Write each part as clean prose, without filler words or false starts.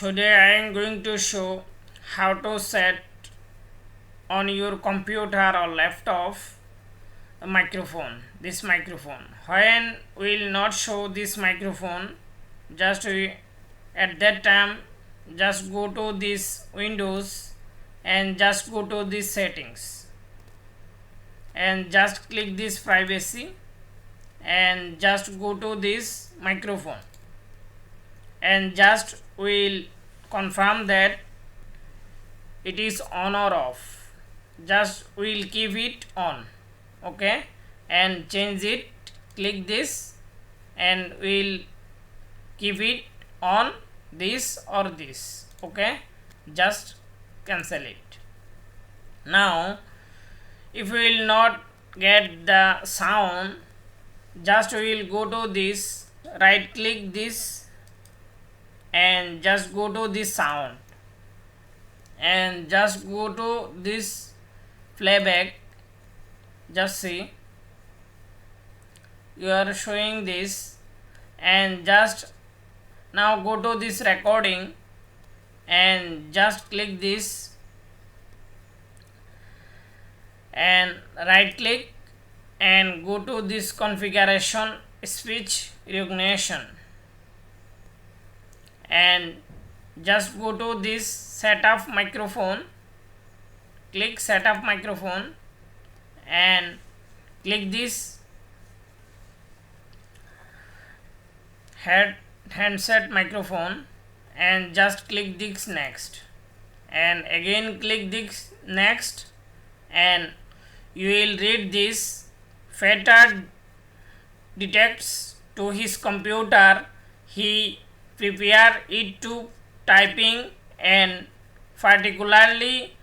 Today I am going to show how to set on your computer or laptop a microphone, this microphone. When will not show this microphone, just at that time just go to this Windows and just go to this settings and just click this privacy and just go to this microphone and just will confirm that it is on or off. Just will keep it on, okay, and change it. Click this and we'll keep it on this or this, okay. Just cancel it. Now if we will not get the sound, just we will go to this, right click this and just go to this sound and just go to this playback. Just see, you are showing this, and just now go to this recording and just click this and right click and go to this configuration, speech recognition, and just go to this setup microphone. Click setup microphone and click this handset microphone and just click this next and again click this next, and you will read this. Fetter detects to his computer, he prepare it to typing and particularly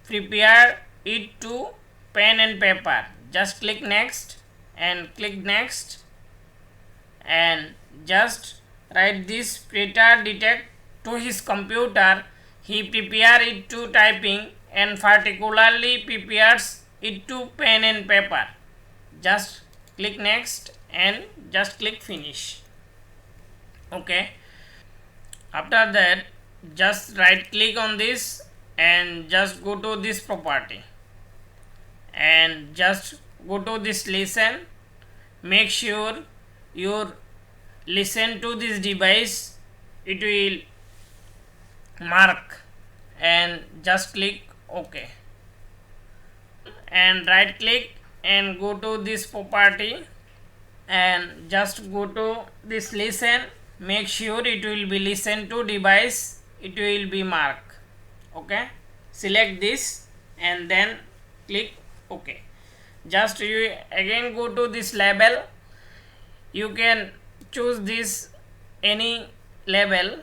prepare it to pen and paper. Just click next and click next and just write this. Fetter detect to his computer, he prepare it to typing and particularly prepares it to pen and paper. Just click next and just click finish, okay. After that just right click on this and just go to this property and just go to this listen. Make sure you listen to this device, it will mark, and just click OK and right click and go to this property and just go to this listen. Make sure it will be listen to device, it will be mark, okay. Select this and then click OK. Just you again go to this label, you can choose this any label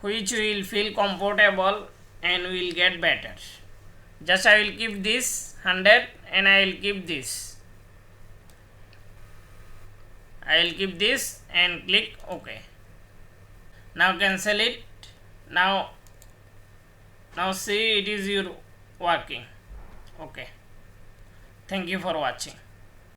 which will feel comfortable and will get better. Just I will keep this 100 and I will keep this. I will keep this and click OK. Now cancel it. Now see, it is your working, okay. Thank you for watching.